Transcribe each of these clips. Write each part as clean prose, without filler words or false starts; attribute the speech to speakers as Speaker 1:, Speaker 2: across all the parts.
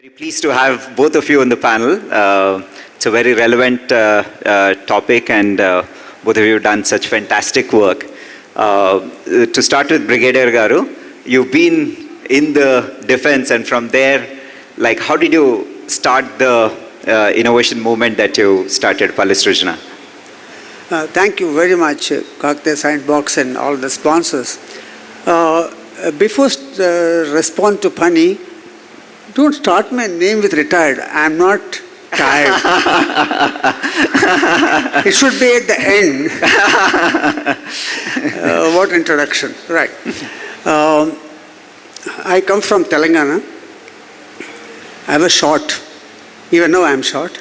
Speaker 1: Very pleased to have both of you on the panel. It's a very relevant topic, and both of you have done such fantastic work. To start with Brigadier Garu, you've been in the defense, and from there, like, how did you start the innovation movement that you started, Palisrujana?
Speaker 2: Thank you very much, 𝐒𝐬𝐴 Sandbox and all the sponsors. Before respond to Pani, don't start my name with retired. I'm not tired. It should be at the end. What introduction, right. I come from Telangana. I was short. Even now I'm short.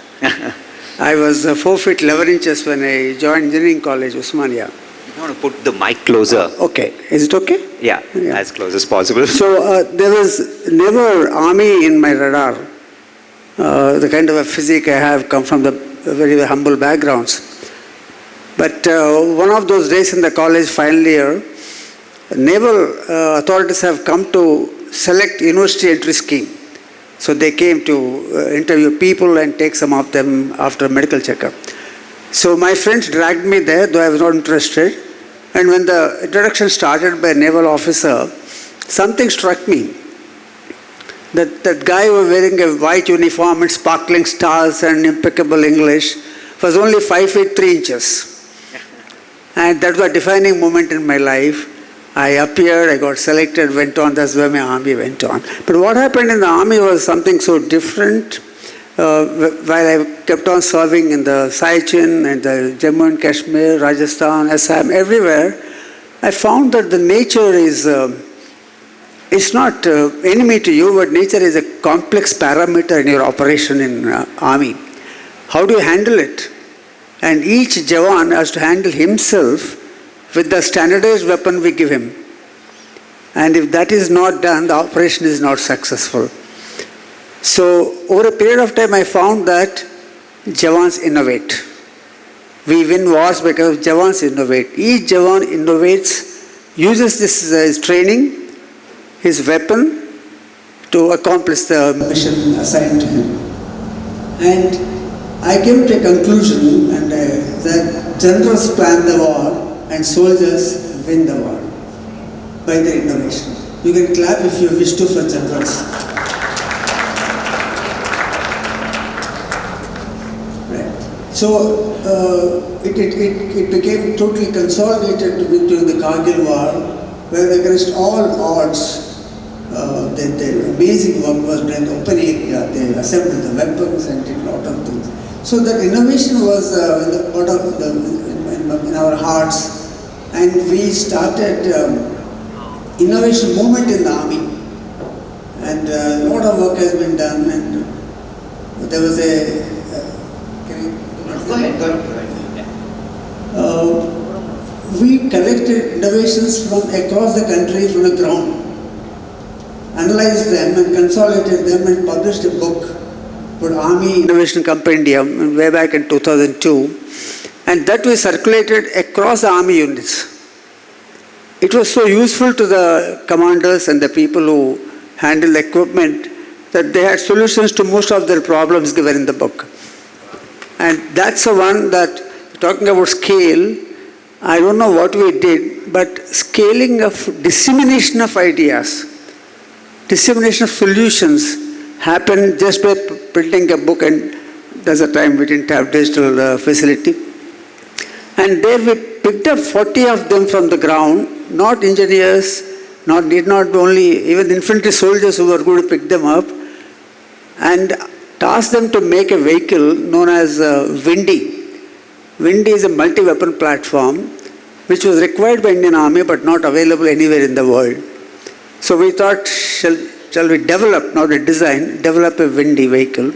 Speaker 2: I was 4 feet 11 inches when I joined engineering college, Usmania.
Speaker 1: You want to put the mic closer?
Speaker 2: Okay. Is it okay?
Speaker 1: Yeah, as close as possible.
Speaker 2: So there was never army in my radar. The kind of a physique I have come from the very humble backgrounds. But one of those days in the college final year, naval authorities have come to select university entry scheme. So they came to interview people and take some of them after a medical checkup. So my friends dragged me there, though I was not interested. And when the introduction started by a naval officer, something struck me. That guy who was wearing a white uniform and sparkling stars and impeccable English was only 5 feet 3 inches. And that was a defining moment in my life. I appeared, I got selected, went on, that's where my army went on. But what happened in the army was something so different. While I kept on serving in the Siachen and the Jammu and Kashmir, Rajasthan, Assam, everywhere, I found that the nature is, it's not enemy to you, but nature is a complex parameter in your operation in army. How do you handle it? And each Jawan has to handle himself with the standardized weapon we give him. And if that is not done, the operation is not successful. So over a period of time, I found that Jawans innovate. We win wars because Jawans innovate. Each Jawan innovates, uses this his training, his weapon, to accomplish the mission assigned to him. And I came to a conclusion, and that generals plan the war and soldiers win the war by their innovation. You can clap if you wish to for generals. So it became totally consolidated during the Kargil war, where against all odds, the amazing work was done in the open area. They assembled the weapons and did a lot of things. So that innovation was in our hearts, and we started innovation movement in the army. And a lot of work has been done, and there was a
Speaker 1: Go ahead.
Speaker 2: We collected innovations from across the country from the ground, analyzed them and consolidated them and published a book called Army Innovation Compendium way back in 2002, and that was circulated across the army units. It was so useful to the commanders and the people who handled the equipment that they had solutions to most of their problems given in the book. And that's the one that, talking about scale, I don't know what we did, but scaling of dissemination of ideas, dissemination of solutions happened just by printing a book, and there's a time we didn't have digital facility. And there we picked up 40 of them from the ground, not engineers, need not only, even infantry soldiers who were going to pick them up, and tasked them to make a vehicle known as Windy. Windy is a multi-weapon platform which was required by Indian Army but not available anywhere in the world. So we thought, shall we develop, not a design, develop a Windy vehicle.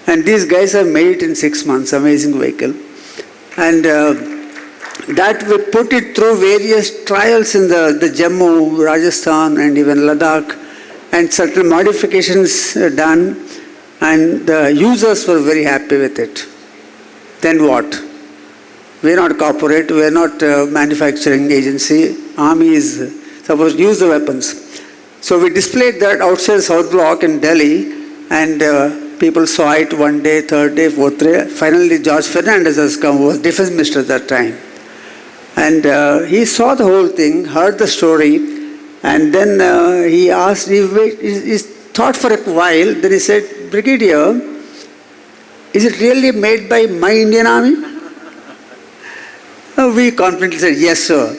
Speaker 2: And these guys have made it in 6 months, amazing vehicle. And that we put it through various trials in the Jammu, Rajasthan and even Ladakh, and certain modifications done. And the users were very happy with it. Then what? We are not corporate, we are not a manufacturing agency. Army is supposed to use the weapons. So we displayed that outside South Block in Delhi, And people saw it one day, third day, fourth day. Finally, George Fernandez has come, who was defense minister at that time. And he saw the whole thing, heard the story, and then he asked, he thought for a while, then he said, Brigadier, is it really made by my Indian Army? We confidently said, yes, sir.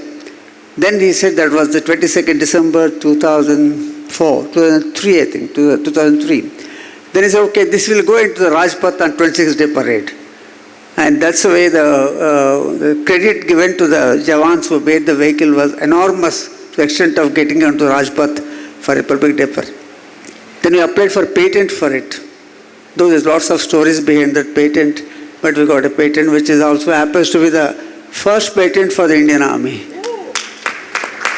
Speaker 2: Then he said that was the 22nd December 2003, I think, 2003. Then he said, okay, this will go into the Rajpath on 26th day parade. And that's the way the credit given to the Jawans who made the vehicle was enormous to the extent of getting onto the Rajpath for Republic Day parade. Then we applied for patent for it. Though there's lots of stories behind that patent, but we got a patent which is also happens to be the first patent for the Indian Army.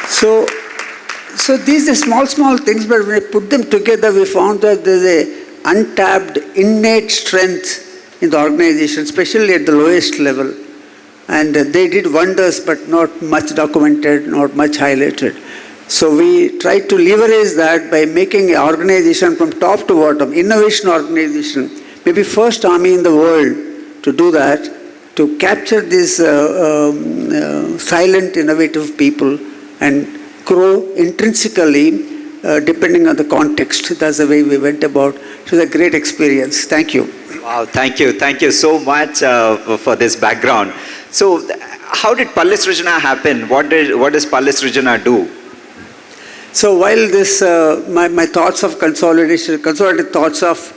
Speaker 2: So these are small things, but when we put them together, we found that there's a untapped, innate strength in the organization, especially at the lowest level. And they did wonders, but not much documented, not much highlighted. So we tried to leverage that by making an organization from top to bottom, innovation organization, maybe first army in the world to do that, to capture these silent, innovative people and grow intrinsically depending on the context. That's the way we went about. It was a great experience. Thank you.
Speaker 1: Wow, thank you. Thank you so much for this background. So how did Pallisrujana happen? What does Pallisrujana do?
Speaker 2: So while this, my thoughts of consolidated thoughts of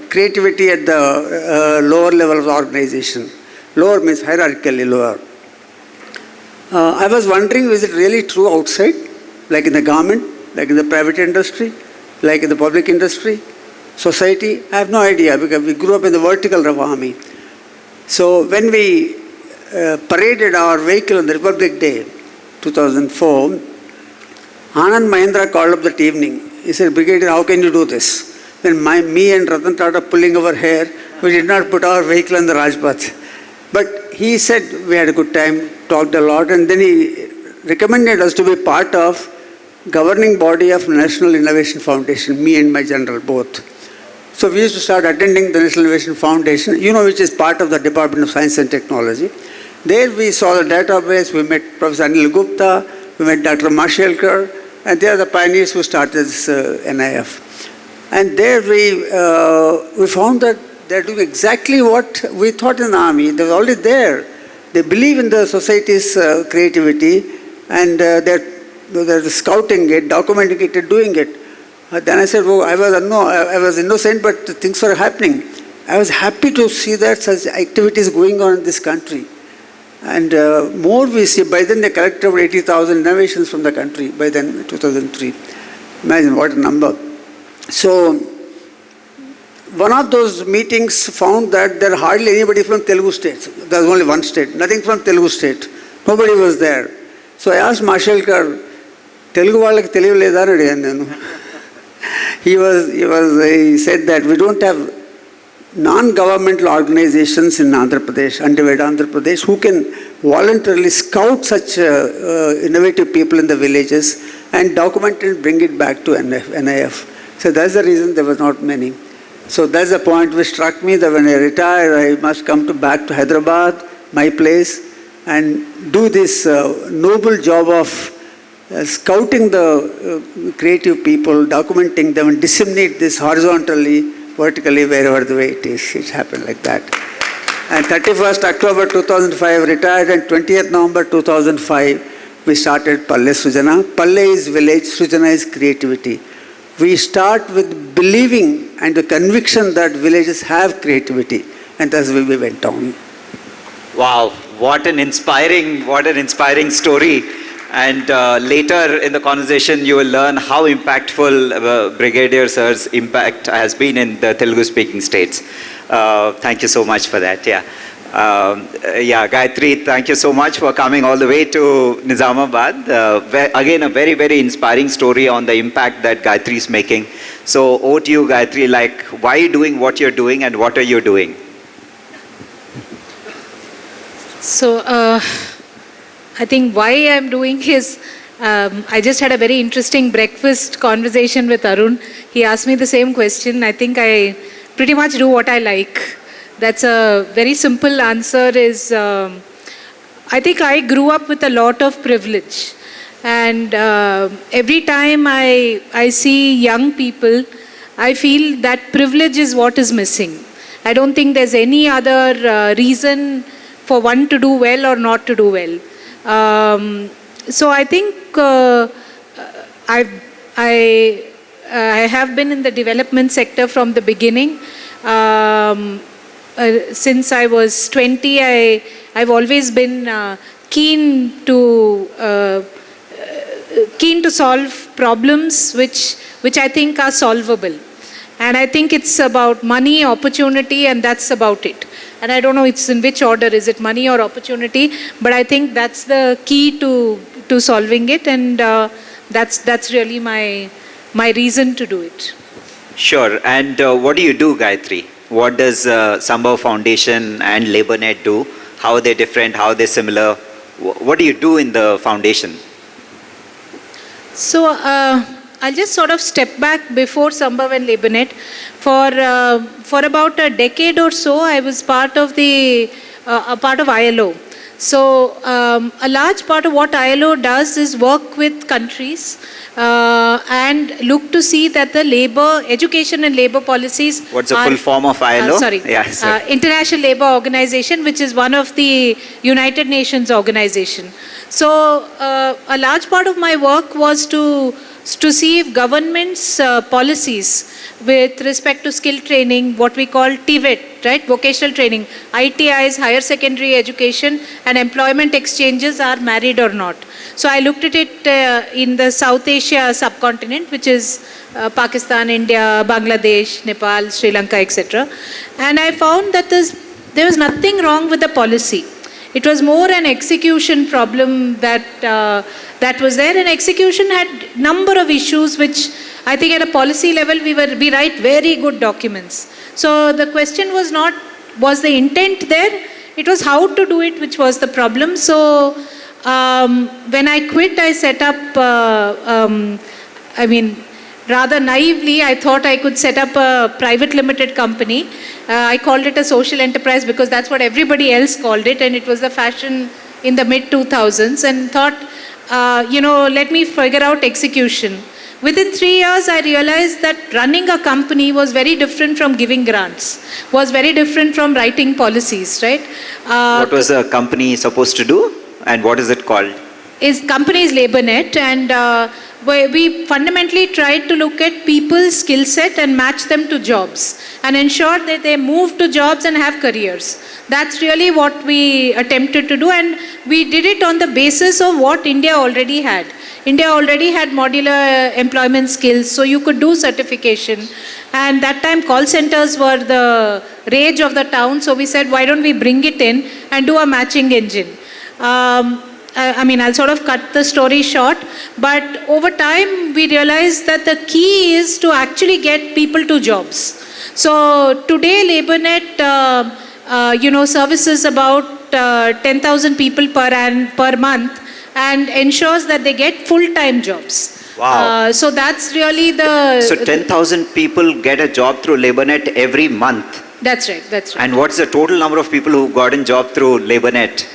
Speaker 2: creativity at the lower level of the organization, lower means hierarchically lower. I was wondering, is it really true outside, like in the government, like in the private industry, like in the public industry, society? I have no idea because we grew up in the vertical of army. So when we paraded our vehicle on the Republic Day, 2004, Anand Mahendra called up that evening. He said, Brigadier, how can you do this? When me and Ratan Tata pulling our hair, we did not put our vehicle on the Rajpath. But he said we had a good time, talked a lot, and then he recommended us to be part of governing body of National Innovation Foundation, me and my general both. So we used to start attending the National Innovation Foundation, which is part of the Department of Science and Technology. There we saw the database, we met Professor Anil Gupta, we met Dr. Mashelkar, and they are the pioneers who started this NIF. And there we found that they're doing exactly what we thought in the army. They were already there. They believe in the society's creativity, and they're scouting it, documenting it, and doing it. Then I said, I was innocent, but things were happening. I was happy to see that such activities going on in this country. And more we see, by then they collected over 80,000 innovations from the country, by then, 2003. Imagine what a number. So, one of those meetings found that there hardly anybody from Telugu states. There was only one state, nothing from Telugu state. Nobody was there. So I asked Mashelkar, Telugu vallaki Telugu ledha ani adiyanu. He said that we don't have non-governmental organizations in Andhra Pradesh, undivided Andhra Pradesh, who can voluntarily scout such innovative people in the villages and document and bring it back to NIF. So that's the reason there was not many. So that's the point which struck me, that when I retire, I must come back to Hyderabad, my place, and do this noble job of scouting the creative people, documenting them, and disseminate this horizontally, vertically, wherever the way it is. It happened like that. And 31st October 2005, retired, and 20th November 2005, we started Pallisrujana. Palle is village, Sujana is creativity. We start with believing and the conviction that villages have creativity, and that's where we went on.
Speaker 1: Wow, what an inspiring story. And later in the conversation, you will learn how impactful Brigadier Sir's impact has been in the Telugu-speaking states. Thank you so much for that. Gayathri, thank you so much for coming all the way to Nizamabad. Again, a very, very inspiring story on the impact that Gayathri is making. So over to you, Gayathri, why are you doing what you're doing, and what are you doing?
Speaker 3: So, I think why I'm doing is, I just had a very interesting breakfast conversation with Arun. He asked me the same question. I think I pretty much do what I like. That's a very simple answer is, I think I grew up with a lot of privilege. And every time I see young people, I feel that privilege is what is missing. I don't think there's any other reason for one to do well or not to do well. So I think I have been in the development sector from the beginning. Since I was 20, I've always been keen to solve problems which I think are solvable. And I think it's about money, opportunity, and that's about it. And I don't know it's in which order, is it money or opportunity, but I think that's the key to solving it, and that's really my reason to do it.
Speaker 1: Sure. And what do you do, Gayathri? What does Sambhav Foundation and LabourNet do? How are they different? How are they similar? What do you do in the foundation?
Speaker 3: So I'll just sort of step back before Sambhav and LabourNet. For about a decade or so, I was part of ILO. So a large part of what ILO does is work with countries and look to see that the labor, education and labor policies.
Speaker 1: What's the full form of ILO?
Speaker 3: International Labour Organization, which is one of the United Nations organization. So a large part of my work was to see if governments' policies with respect to skill training, what we call TVET, right, vocational training, ITIs, higher secondary education, and employment exchanges are married or not. So I looked at it in the South Asia subcontinent, which is Pakistan, India, Bangladesh, Nepal, Sri Lanka, etc. And I found that there was nothing wrong with the policy. It was more an execution problem that was there, and execution had number of issues which I think at a policy level we write very good documents. So the question was not, was the intent there? It was how to do it which was the problem. So when I quit, I set up, rather naively, I thought I could set up a private limited company. I called it a social enterprise because that's what everybody else called it, and it was the fashion in the mid-2000s, and thought, let me figure out execution. Within 3 years, I realized that running a company was very different from giving grants, was very different from writing policies, right?
Speaker 1: What was the company supposed to do, and what is it called?
Speaker 3: Company is LabourNet, and we fundamentally tried to look at people's skill set and match them to jobs and ensure that they move to jobs and have careers. That's really what we attempted to do, and we did it on the basis of what India already had. India already had modular employment skills, so you could do certification. And that time call centers were the rage of the town, so we said, why don't we bring it in and do a matching engine? I'll sort of cut the story short, but over time we realized that the key is to actually get people to jobs. So today LabourNet services about 10,000 people per month and ensures that they get full-time jobs.
Speaker 1: Wow.
Speaker 3: So that's really the...
Speaker 1: So 10,000 people get a job through LabourNet every month?
Speaker 3: That's right, that's right.
Speaker 1: And what's the total number of people who got a job through LabourNet?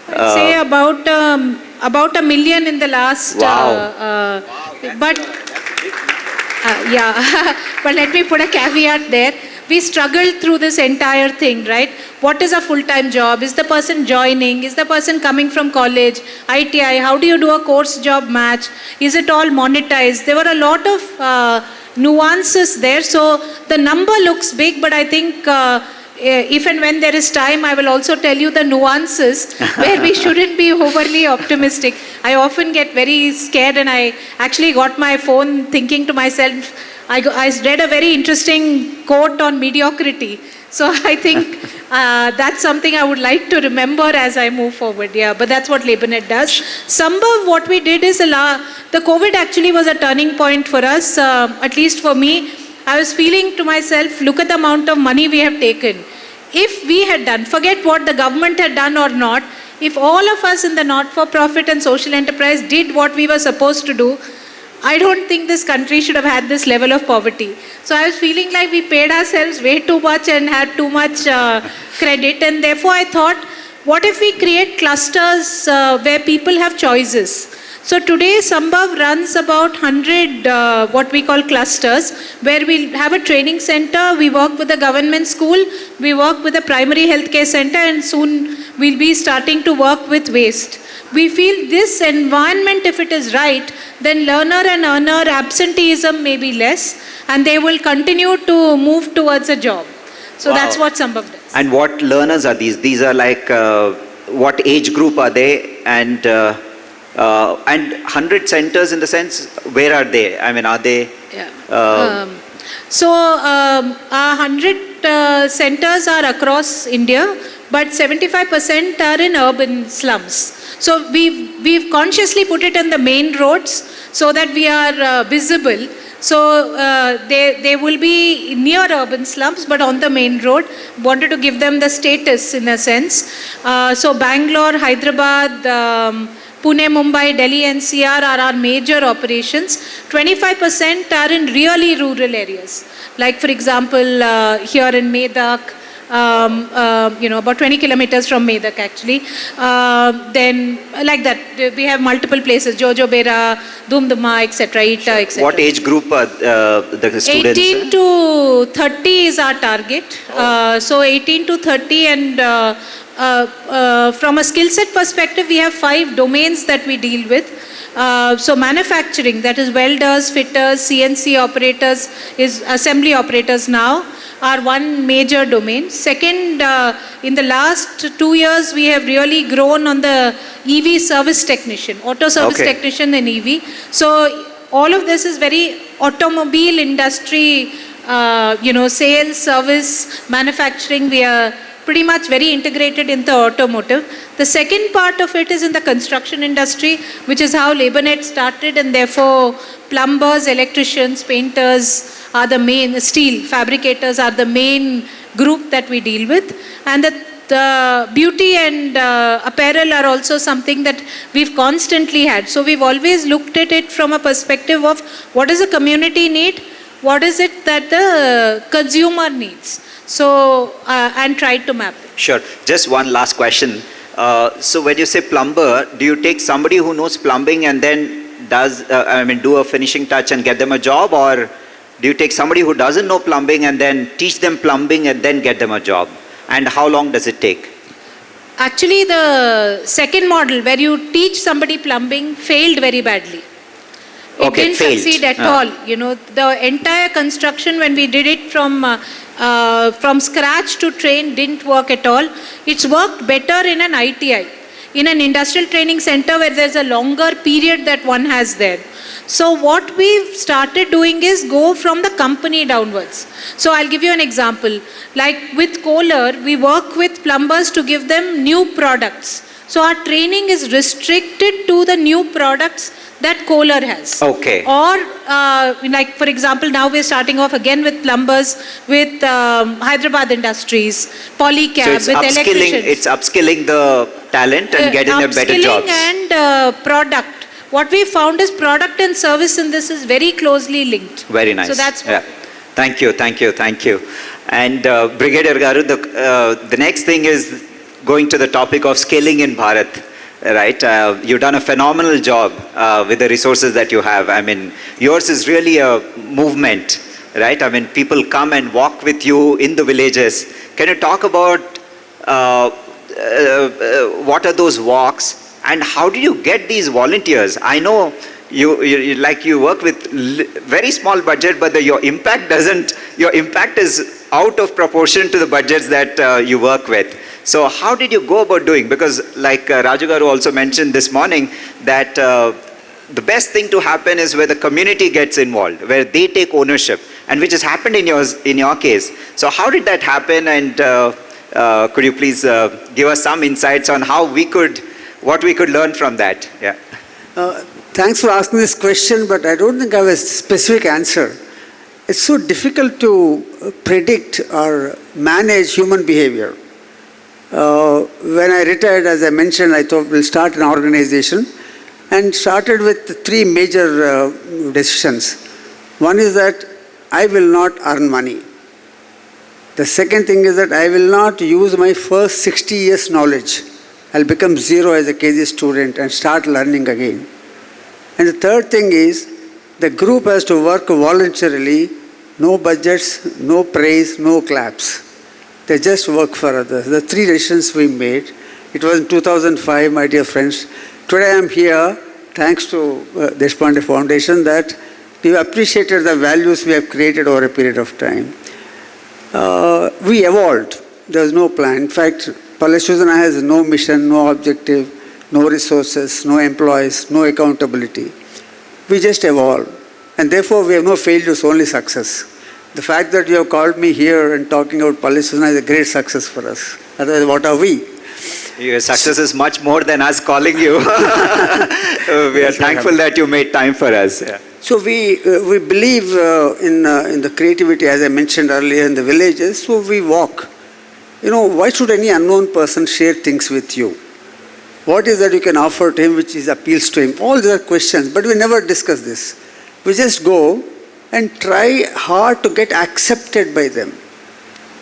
Speaker 3: I'd say about 1 million in the last...
Speaker 1: Wow.
Speaker 3: But let me put a caveat there. We struggled through this entire thing, right? What is a full-time job? Is the person joining? Is the person coming from college? ITI? How do you do a course job match? Is it all monetized? There were a lot of nuances there. So the number looks big, but I think if and when there is time, I will also tell you the nuances where we shouldn't be overly optimistic. I often get very scared, and I actually got my phone thinking to myself, I read a very interesting quote on mediocrity. So I think that's something I would like to remember as I move forward. Yeah, but that's what LabourNet does. Sambhav, what we did is, the COVID actually was a turning point for us, at least for me. I was feeling to myself, look at the amount of money we have taken. If we had done, forget what the government had done or not, if all of us in the not-for-profit and social enterprise did what we were supposed to do, I don't think this country should have had this level of poverty. So I was feeling like we paid ourselves way too much and had too much credit, and therefore I thought, what if we create clusters where people have choices? So today Sambhav runs about 100 what we call clusters, where we have a training center, we work with a government school, we work with a primary healthcare center, and soon we'll be starting to work with waste. We feel this environment, if it is right, then learner and earner absenteeism may be less, and they will continue to move towards a job. So that's what Sambhav does.
Speaker 1: And what learners are these? These are like, what age group are they? And 100 centers in the sense, where are they? I mean, are they?
Speaker 3: Yeah. So 100 centers are across India, but 75% are in urban slums. So we've consciously put it in the main roads so that we are visible. So they will be near urban slums, but on the main road. Wanted to give them the status in a sense. So Bangalore, Hyderabad, Pune, Mumbai, Delhi, NCR are our major operations. 25% are in really rural areas. Like, for example, here in Medak, about 20 kilometers from Medak actually. Then, like that, we have multiple places, Jojobera, Dumduma, etc., Ita, etc.
Speaker 1: What age group are the students?
Speaker 3: 18 to 30 is our target. So 18 to 30, and from a skill set perspective, we have 5 domains that we deal with. So manufacturing, that is welders, fitters, CNC operators, is assembly operators now, are one major domain. Second, in the last 2 years, we have really grown on the EV service technician, auto service technician and EV. So all of this is very automobile industry, sales, service, manufacturing. We are pretty much very integrated into automotive. The second part of it is in the construction industry, which is how LabourNet started, and therefore plumbers, electricians, painters are the main, steel fabricators are the main group that we deal with. And the beauty and apparel are also something that we've constantly had. So we've always looked at it from a perspective of what does the community need, what is it that the consumer needs. So, and try to map it.
Speaker 1: Sure. Just one last question. So when you say plumber, do you take somebody who knows plumbing and then do a finishing touch and get them a job, or do you take somebody who doesn't know plumbing and then teach them plumbing and then get them a job? And how long does it take?
Speaker 3: Actually, the second model where you teach somebody plumbing failed very badly. It didn't succeed at all. The entire construction, when we did it from scratch to train, didn't work at all. It's worked better in an ITI, in an industrial training center where there's a longer period that one has there. So what we've started doing is go from the company downwards. So I'll give you an example. Like with Kohler, we work with plumbers to give them new products. So our training is restricted to the new products that Kohler has.
Speaker 1: Okay.
Speaker 3: Or like for example, now we're starting off again with plumbers, with Hyderabad Industries, Polycab,
Speaker 1: so
Speaker 3: with electricians.
Speaker 1: It's upskilling the talent and getting them better jobs.
Speaker 3: Upskilling and product. What we found is product and service in this is very closely linked.
Speaker 1: Very nice.
Speaker 3: So that's what.
Speaker 1: Thank you. And Brigadier Garu, the next thing is going to the topic of scaling in Bharat. Right, you've done a phenomenal job with the resources that you have. I mean, yours is really a movement, right? I mean, people come and walk with you in the villages. Can you talk about what are those walks and how do you get these volunteers? I know you work with very small budget, but your impact is out of proportion to the budgets that you work with. So how did you go about doing? Because like Raju Garu also mentioned this morning, that the best thing to happen is where the community gets involved, where they take ownership, and which has happened in your case. So how did that happen? And could you please give us some insights on what we could learn from that? Yeah.
Speaker 2: Thanks for asking this question, but I don't think I have a specific answer. It's so difficult to predict or manage human behavior. When I retired, as I mentioned, I thought we'll start an organization and started with three major decisions. One is that I will not earn money. The second thing is that I will not use my first 60 years knowledge. I'll become zero as a KG student and start learning again. And the third thing is the group has to work voluntarily, no budgets, no praise, no claps. They just work for others. The three decisions we made. It was in 2005, my dear friends. Today I'm here thanks to the Padma Foundation that we appreciated the values we have created over a period of time. We evolved. There was no plan. In fact, Palashuzana has no mission, no objective, no resources, no employees, no accountability. We just evolved. And therefore, we have no failures, only success. The fact that you have called me here and talking about Palashuzana is a great success for us. Otherwise, what are we?
Speaker 1: Your success is much more than us calling you. We are thankful that you made time for us. Yeah.
Speaker 2: So we believe in the creativity, as I mentioned earlier, in the villages. So we walk. You know, why should any unknown person share things with you? What is that you can offer to him which appeals to him? All these are questions, but we never discuss this. We just go and try hard to get accepted by them,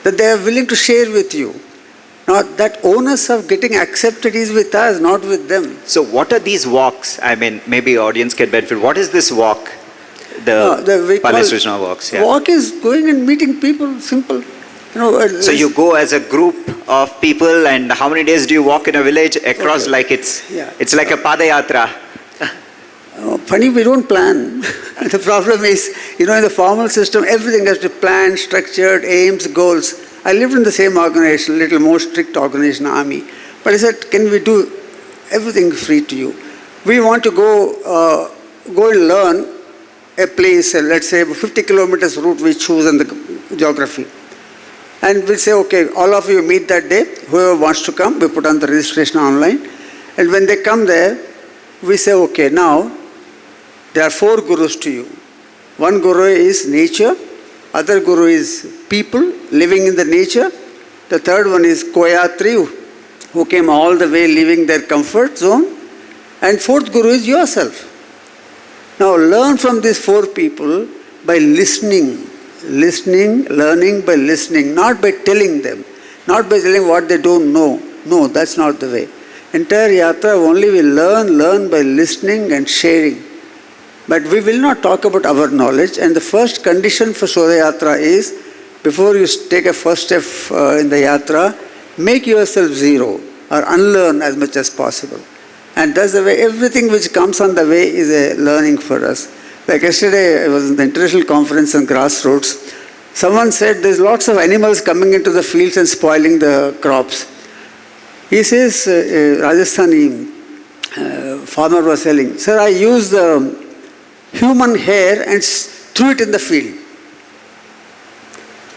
Speaker 2: that they are willing to share with you. Now, that onus of getting accepted is with us, not with them.
Speaker 1: So what are these walks? I mean, maybe audience can benefit. What is this walk? The Palashuzana walks. Yeah.
Speaker 2: Walk is going and meeting people, simple. You know,
Speaker 1: so you go as a group of people, and how many days do you walk in a village across? Okay. Like it's like a padayatra.
Speaker 2: Funny, we don't plan. The problem is, you know, in the formal system, everything has to be planned, structured, aims, goals. I lived in the same organization, a little more strict organization, army. But I said, can we do everything free to you? We want to go and learn a place, let's say 50 kilometers route we choose in the geography. And we'll say, okay, all of you meet that day. Whoever wants to come, we put on the registration online. And when they come there, we say, okay, now there are 4 gurus to you. One guru is nature. Other guru is people living in the nature. The third one is Gayathri, who came all the way leaving their comfort zone. And fourth guru is yourself. Now learn from these 4 people by listening. Listening, learning by listening, not by telling them. Not by telling what they don't know. No, that's not the way. Entire yatra only we learn by listening and sharing. But we will not talk about our knowledge. And the first condition for Shodha Yatra is, before you take a first step in the yatra, make yourself zero or unlearn as much as possible. And that's the way, everything which comes on the way is a learning for us. Like yesterday, I was in the international conference on grassroots. Someone said there's lots of animals coming into the fields and spoiling the crops. He says, Rajasthani farmer was telling, sir, I use the human hair and threw it in the field.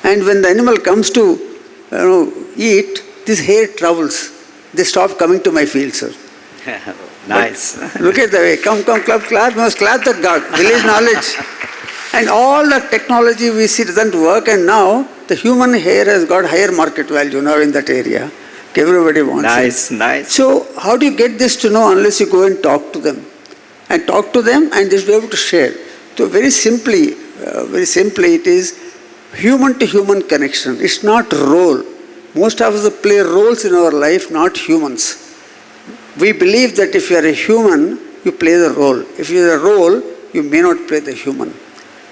Speaker 2: And when the animal comes to eat, this hair travels. They stop coming to my field, sir.
Speaker 1: Nice.
Speaker 2: Look at the way. Come, clap. We must clap the village knowledge. And all the technology we see doesn't work. And now the human hair has got higher market value now in that area. Everybody wants it.
Speaker 1: Nice.
Speaker 2: So how do you get this to know unless you go and talk to them? And talk to them and just be able to share. So very simply, it is human-to-human connection. It's not role. Most of us play roles in our life, not humans. We believe that if you are a human, you play the role. If you are a role, you may not play the human.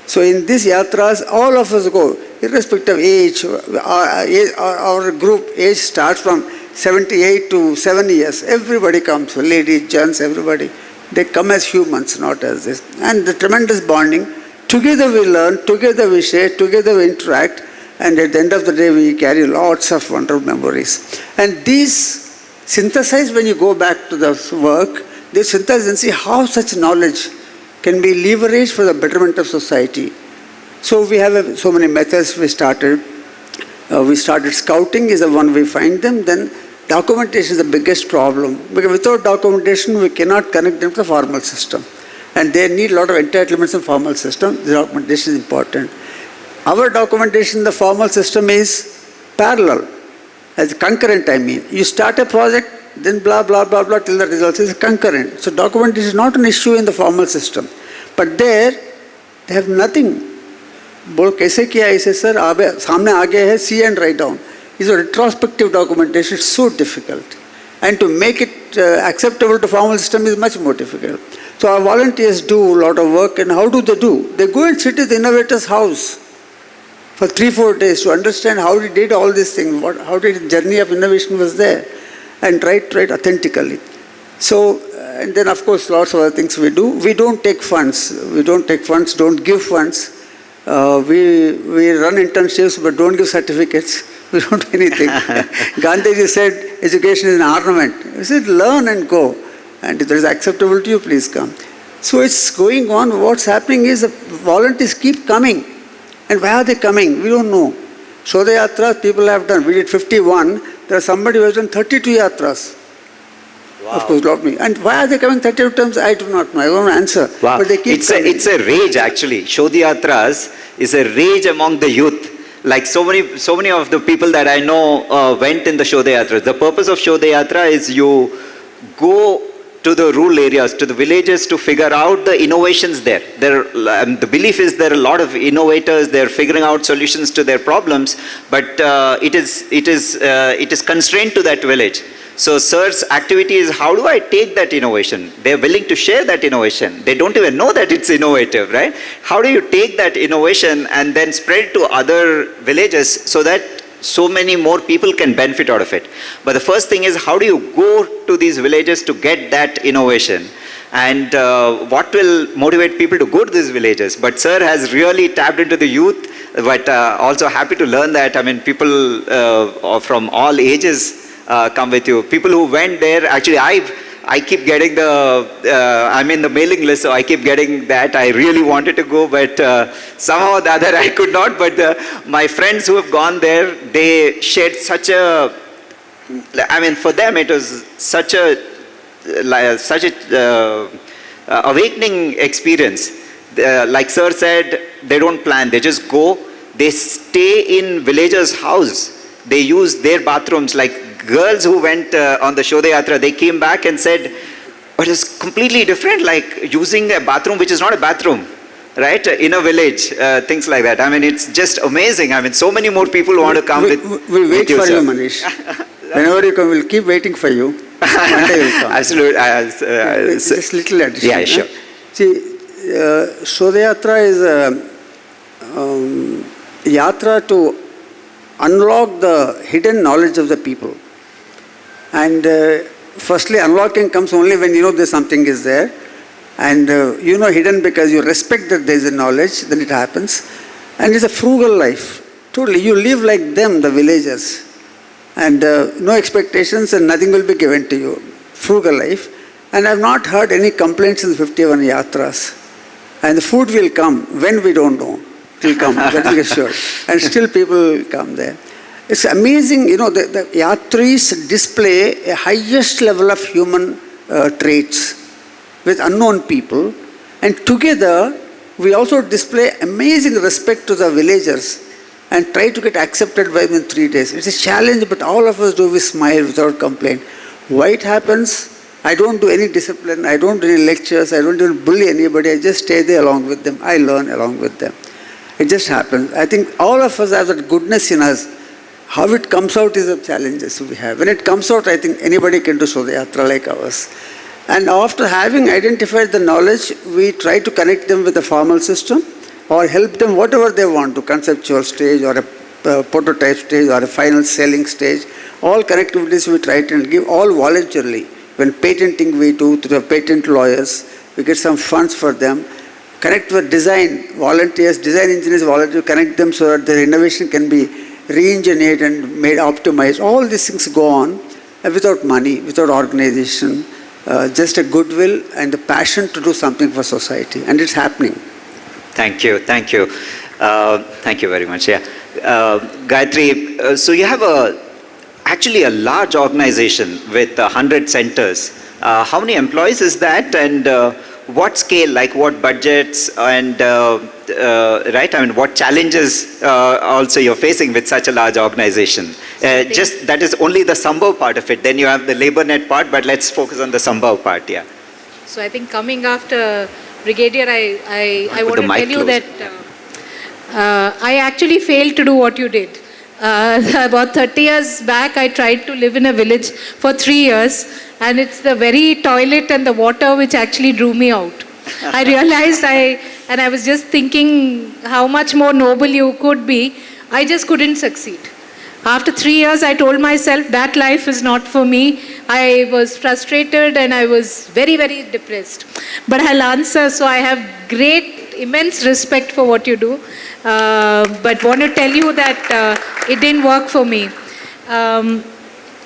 Speaker 2: So in these yatras, all of us go, irrespective of age. Our group age starts from 78 to 7 years. Everybody comes, ladies, gents, everybody. They come as humans, not as this. And the tremendous bonding. Together we learn, together we share, together we interact, and at the end of the day we carry lots of wonderful memories. And these synthesize when you go back to the work, they synthesize and see how such knowledge can be leveraged for the betterment of society. So we have so many methods we started. We started scouting is the one we find them, then documentation is the biggest problem. Because without documentation, we cannot connect them to the formal system. And they need a lot of entitlements in the formal system. The documentation is important. Our documentation in the formal system is parallel. As concurrent, I mean. You start a project, then blah, blah, blah, blah, till the results is concurrent. So documentation is not an issue in the formal system. But there, they have nothing. बोल कैसे किया ऐसे sir सामने आगे है see and write down. Is a retrospective documentation is so difficult, and to make it acceptable to formal system is much more difficult. So our volunteers do a lot of work, and how do? They go and sit at the innovator's house for 3-4 days to understand how he did all these things, how did the journey of innovation was there, and write authentically. So, and then of course lots of other things we do. We don't take funds. Don't give funds. We run internships but don't give certificates. We don't do anything. Gandhiji said education is an ornament. He said learn and go. And if it is acceptable to you, please come. So it's going on. What's happening is the volunteers keep coming. And why are they coming? We don't know. Shodha Yatras people have done. We did 51. There is somebody who has done 32 Yatras. Wow. Of course, not me. And why are they coming 32 times? I do not know. I don't answer.
Speaker 1: Wow.
Speaker 2: But they keep coming.
Speaker 1: It's a rage actually. Shodha Yatras is a rage among the youth. Like so many of the people that I know went in the Shodha Yatras. The purpose of Shodha Yatra is you go to the rural areas, to the villages to figure out the innovations there. The belief is there are a lot of innovators, they're figuring out solutions to their problems, but it is constrained to that village. So sir's activity is how do I take that innovation? They're willing to share that innovation. They don't even know that it's innovative, right? How do you take that innovation and then spread it to other villages so that so many more people can benefit out of it? But the first thing is how do you go to these villages to get that innovation? And what will motivate people to go to these villages? But sir has really tapped into the youth, but also happy to learn that. I mean, people from all ages come with you. People who went there, actually I keep getting I'm in the mailing list, so I keep getting that. I really wanted to go, but somehow or the other I could not. But my friends who have gone there, they shared such a, I mean, for them it was such a awakening experience. Like sir said, they don't plan, they just go, they stay in villagers' house. They use their bathrooms. Like girls who went on the Shodha Yatra, they came back and said, it is completely different, like using a bathroom which is not a bathroom, right, in a village, things like that. I mean, it's just amazing. I mean, so many more people want to come
Speaker 2: we'll wait for you, Manish. Whenever you come, we'll keep waiting for you. One day will come.
Speaker 1: Absolutely.
Speaker 2: Just little addition.
Speaker 1: Yeah, sure.
Speaker 2: See, Shodha Yatra is a yatra to unlock the hidden knowledge of the people. And firstly, unlocking comes only when you know there's something is there. And you know hidden because you respect that there is a knowledge, then it happens. And it's a frugal life. Totally, you live like them, the villagers. And no expectations and nothing will be given to you. Frugal life. And I've not heard any complaints in the 51 yatras. And the food will come when we don't know. It will come, that is sure. And still people will come there. It's amazing, you know, the yatris display a highest level of human traits with unknown people. And together, we also display amazing respect to the villagers and try to get accepted by them in 3 days. It's a challenge, but all of us do, we smile without complaint. Why it happens? I don't do any discipline, I don't do any lectures, I don't even bully anybody, I just stay there along with them, I learn along with them. It just happens. I think all of us have that goodness in us. How it comes out is the challenges we have. When it comes out, I think anybody can do Shodha Yatra like ours. And after having identified the knowledge, we try to connect them with the formal system or help them whatever they want to, conceptual stage or a prototype stage or a final selling stage. All connectivities we try to give, all voluntarily. When patenting we do through the patent lawyers, we get some funds for them. Connect with design, volunteers, design engineers, volunteers, connect them so that their innovation can be re-engineered and made optimized. All these things go on without money, without organization, just a goodwill and a passion to do something for society. And it's happening.
Speaker 1: Thank you. Thank you very much. Yeah. Gayathri, so you have actually a large organization with 100 centers. How many employees is that? And what scale, like what budgets and, right, I mean, what challenges also you're facing with such a large organization? Just that is only the Sambhav part of it. Then you have the LabourNet part, but let's focus on the Sambhav part, yeah.
Speaker 3: So I think coming after Brigadier, I want to tell you that I actually failed to do what you did. About 30 years back, I tried to live in a village for 3 years, and it's the very toilet and the water which actually drew me out. I realized I was just thinking how much more noble you could be. I just couldn't succeed. After 3 years, I told myself that life is not for me. I was frustrated and I was very, very depressed. But I'll answer, so I have immense respect for what you do. But want to tell you that it didn't work for me.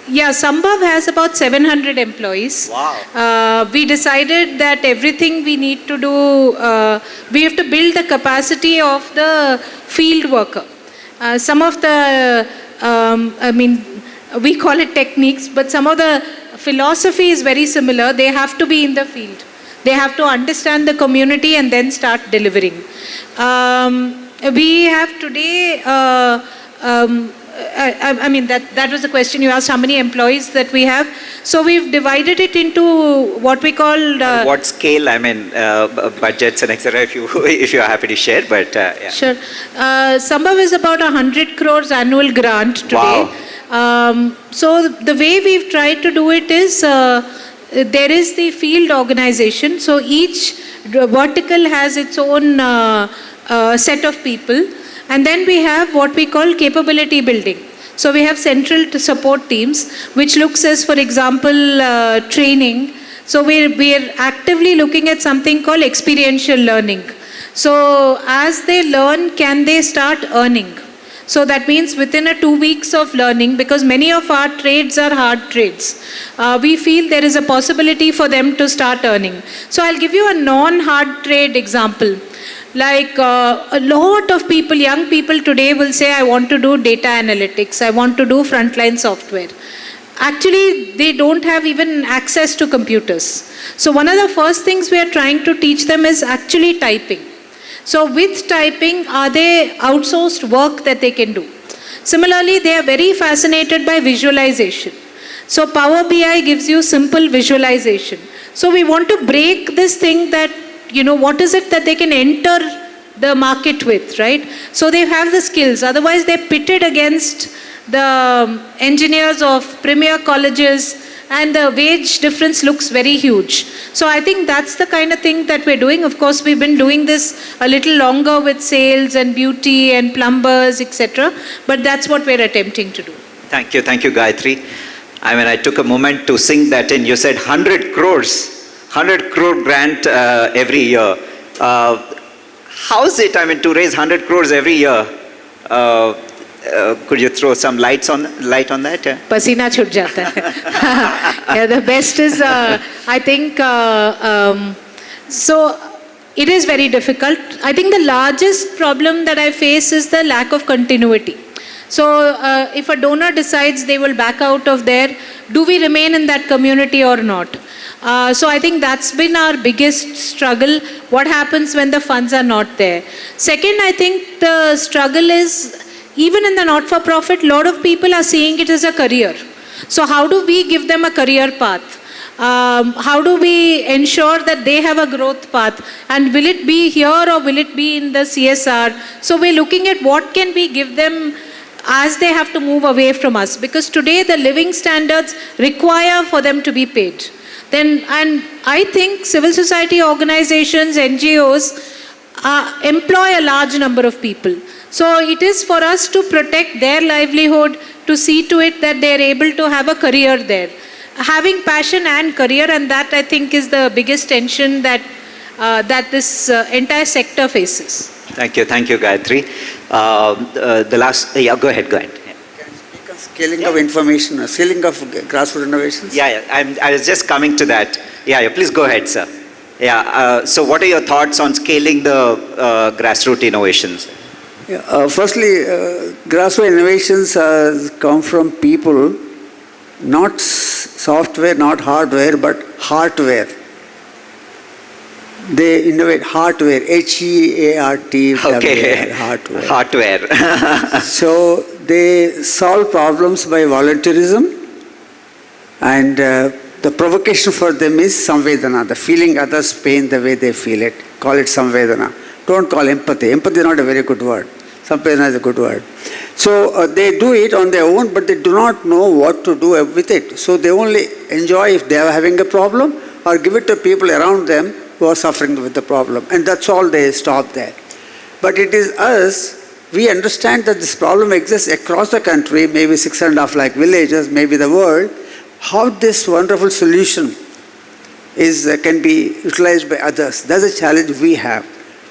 Speaker 3: Yeah, Sambhav has about 700 employees.
Speaker 1: Wow.
Speaker 3: We decided that everything we need to do, we have to build the capacity of the field worker. Some of the, we call it techniques, but some of the philosophy is very similar. They have to be in the field. They have to understand the community and then start delivering. We have today, that was the question you asked, how many employees that we have. So we've divided it into what we call...
Speaker 1: what scale, budgets and etc. if you're happy to share, but yeah.
Speaker 3: Sure. Sambhav is about 100 crores annual grant today.
Speaker 1: Wow.
Speaker 3: So the way we've tried to do it is, there is the field organization. So each vertical has its own set of people. And then we have what we call capability building. So we have central to support teams, which looks as, for example, training. So we're actively looking at something called experiential learning. So as they learn, can they start earning? So that means within 2 weeks of learning, because many of our trades are hard trades, we feel there is a possibility for them to start earning. So I'll give you a non-hard trade example. Like a lot of people, young people today will say, I want to do data analytics, I want to do frontline software. Actually, they don't have even access to computers. So one of the first things we are trying to teach them is actually typing. So with typing, are they outsourced work that they can do? Similarly, they are very fascinated by visualization. So Power BI gives you simple visualization. So we want to break this thing that, what is it that they can enter the market with, right? So they have the skills. Otherwise, they're pitted against the engineers of premier colleges, and the wage difference looks very huge. So I think that's the kind of thing that we're doing. Of course, we've been doing this a little longer with sales and beauty and plumbers, etc. But that's what we're attempting to do.
Speaker 1: Thank you, Gayathri. I took a moment to sink that in. You said 100 crores. 100 crore grant every year. How is it, to raise 100 crores every year? Could you throw some light on that?
Speaker 3: Pasina chhut jata hai. Yeah, the best is, I think, so it is very difficult. I think the largest problem that I face is the lack of continuity. So if a donor decides they will back out of there, do we remain in that community or not? So I think that's been our biggest struggle. What happens when the funds are not there? Second, I think the struggle is, even in the not-for-profit, a lot of people are seeing it as a career. So how do we give them a career path? How do we ensure that they have a growth path? And will it be here or will it be in the CSR? So we're looking at what can we give them as they have to move away from us. Because today the living standards require for them to be paid. And I think civil society organizations, NGOs, employ a large number of people. So it is for us to protect their livelihood, to see to it that they are able to have a career there. Having passion and career, and that I think is the biggest tension that this entire sector faces.
Speaker 1: Thank you, Gayathri. Go ahead.
Speaker 2: Can you speak of scaling of information, scaling of grassroots innovations?
Speaker 1: Yeah, I was just coming to that. Yeah, please go ahead, sir. Yeah, so what are your thoughts on scaling the grassroots innovations?
Speaker 2: Yeah, firstly, grassroots innovations come from people, not software, not hardware, but hardware. They innovate hardware, H-E-A-R-T-W-A-R,
Speaker 1: Okay.
Speaker 2: hardware.
Speaker 1: Hardware.
Speaker 2: So they solve problems by volunteerism, and the provocation for them is samvedana, the feeling others' pain the way they feel it. Call it samvedana. Don't call empathy. Empathy is not a very good word. Samvedana is a good word. So they do it on their own, but they do not know what to do with it. So they only enjoy if they are having a problem, or give it to people around them who are suffering with the problem. And that's all, they stop there. But it is us, we understand that this problem exists across the country, maybe 6.5 lakh villages, maybe the world. How this wonderful solution can be utilized by others. That's a challenge we have.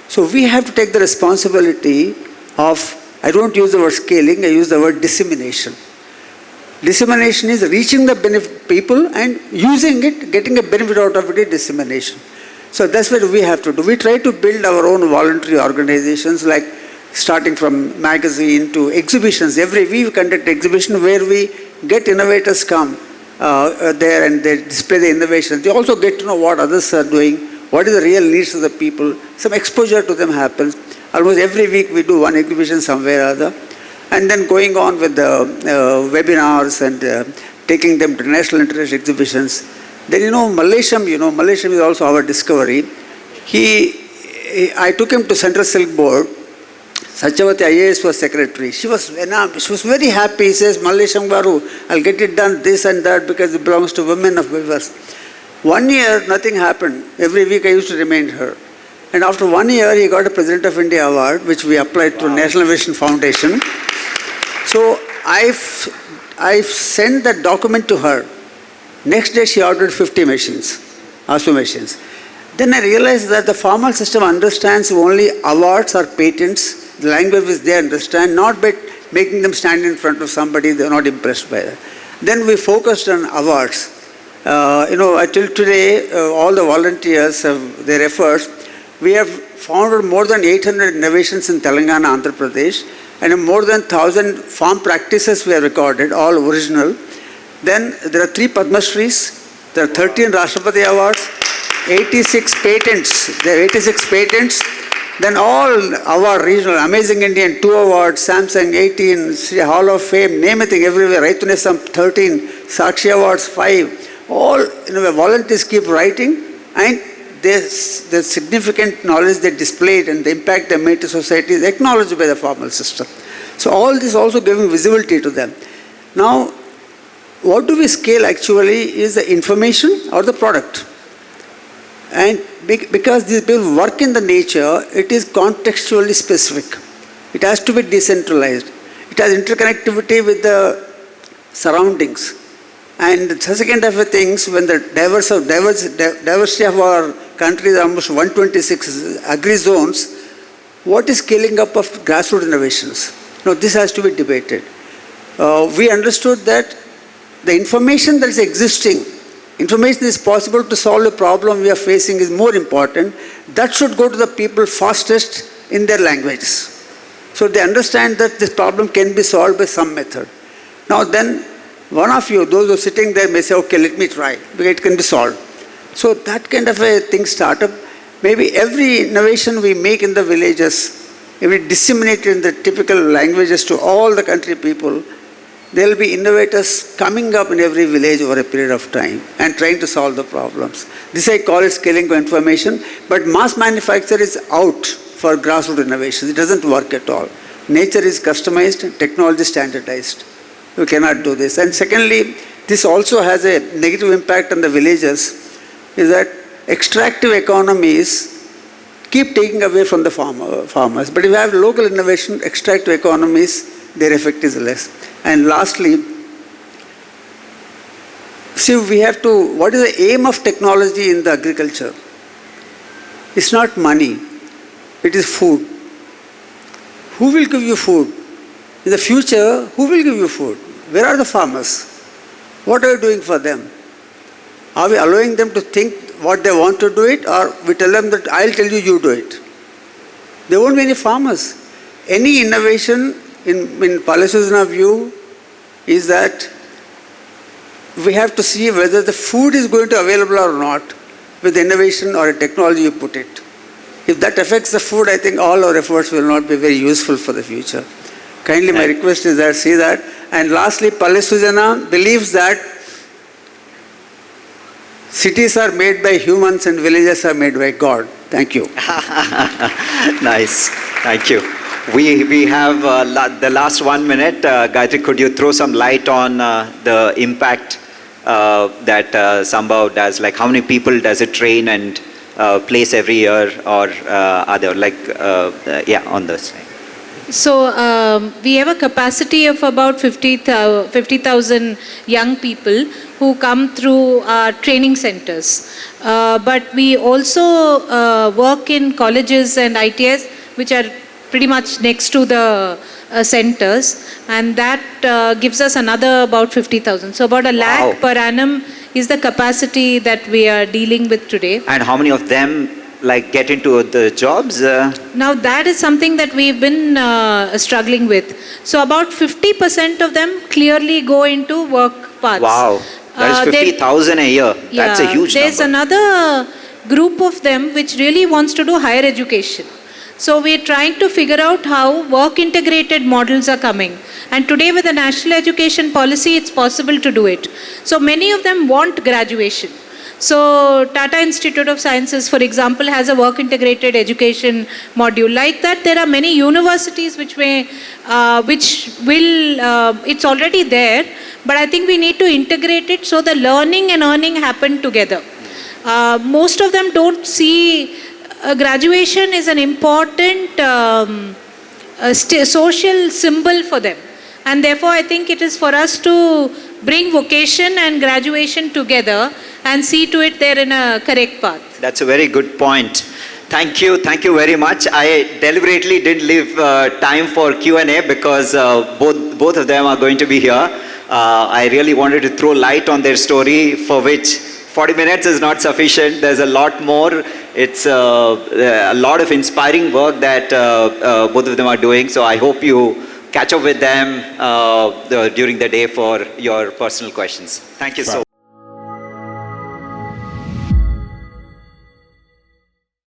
Speaker 2: So we have to take the responsibility of, I don't use the word scaling, I use the word dissemination. Dissemination is reaching the people and using it, getting a benefit out of it is dissemination. So that's what we have to do. We try to build our own voluntary organizations, like starting from magazine to exhibitions. Every week we conduct exhibition where we get innovators come there and they display the innovation. They also get to know what others are doing, what is the real needs of the people. Some exposure to them happens. Almost every week we do one exhibition somewhere or other. And then going on with the webinars and taking them to national international exhibitions. Then Mallesham is also our discovery. I took him to Central Silk Board. Satyavati IAS was secretary. She was very happy. He says, Mallesham Garu, I'll get it done, this and that, because it belongs to women of weavers. 1 year, nothing happened. Every week I used to remind her. And after 1 year, he got a President of India award, which we applied to National Innovation Foundation. So I've sent that document to her. Next day, she ordered 50 machines, ASU machines. Then I realized that the formal system understands only awards or patents, the language which they understand, not by making them stand in front of somebody they're not impressed by that. Then we focused on awards. Until today, all the volunteers have their efforts. We have founded more than 800 innovations in Telangana, Andhra Pradesh, and more than 1,000 farm practices we have recorded, all original. Then there are 3 Padma Shris, there are 13 Rashtrapati awards, 86 patents. There are 86 patents. Then all award regional, Amazing Indian, 2 awards, Samsung 18, Sri Hall of Fame, name a thing everywhere. Raitunesam 13, Sakshi Awards 5. All volunteers keep writing, and there's significant knowledge they displayed and the impact they made to society is acknowledged by the formal system. So all this also giving visibility to them. Now, what do we scale actually is the information or the product. And because these people work in the nature, it is contextually specific. It has to be decentralized. It has interconnectivity with the surroundings. And such kind of things, when the diversity of our country is almost 126 agri-zones, what is scaling up of grassroots innovations? Now, this has to be debated. We understood that the information that is existing, information is possible to solve the problem we are facing is more important. That should go to the people fastest in their languages. So they understand that this problem can be solved by some method. Now then, one of you, those who are sitting there may say, okay, let me try, because it can be solved. So that kind of a thing start up. Maybe every innovation we make in the villages, if we disseminate it in the typical languages to all the country people, there will be innovators coming up in every village over a period of time and trying to solve the problems. This I call it scaling of information, but mass manufacture is out for grassroots innovations. It doesn't work at all. Nature is customized, technology standardized. You cannot do this. And secondly, this also has a negative impact on the villages, is that extractive economies keep taking away from the farmers. But if you have local innovation, extractive economies, their effect is less. And lastly, see, we have to, what is the aim of technology in the agriculture? It's not money, it is food. Who will give you food? In the future, who will give you food? Where are the farmers? What are you doing for them? Are we allowing them to think what they want to do it, or we tell them that I'll tell you, you do it? There won't be any farmers. Any innovation in Palestinian view is that we have to see whether the food is going to be available or not. with innovation or a technology you put it. If that affects the food, I think all our efforts will not be very useful for the future. Kindly, my request is that, see that. And lastly, Pallisujana believes that cities are made by humans and villages are made by God. Thank you.
Speaker 1: Nice. Thank you. We have the last 1 minute. Gayathri, could you throw some light on the impact that Sambhav does? Like how many people does it train and place every year, or other, like, on this?
Speaker 3: So we have a capacity of about 50,000 young people who come through our training centers. But we also work in colleges and ITS, which are pretty much next to the centers, and that gives us another about 50,000. So about 1 lakh per annum is the capacity that we are dealing with today.
Speaker 1: And how many of them like get into the jobs?
Speaker 3: Now that is something that we've been struggling with. So about 50% of them clearly go into work paths.
Speaker 1: Wow, that is 50,000 a year. That's a huge
Speaker 3: there's
Speaker 1: number.
Speaker 3: Another group of them which really wants to do higher education. So we're trying to figure out how work integrated models are coming. And today with the national education policy, it's possible to do it. So many of them want graduation. So Tata Institute of Sciences, for example, has a work integrated education module. Like that, there are many universities which will, it's already there, but I think we need to integrate it so the learning and earning happen together. Most of them don't see graduation is an important social symbol for them. And therefore, I think it is for us to bring vocation and graduation together and see to it they're in a correct path.
Speaker 1: That's a very good point. Thank you very much. I deliberately didn't leave time for Q&A because both of them are going to be here. I really wanted to throw light on their story, for which 40 minutes is not sufficient. There's a lot more. It's a lot of inspiring work that both of them are doing. So I hope you catch up with them during the day for your personal questions. Thank you so much.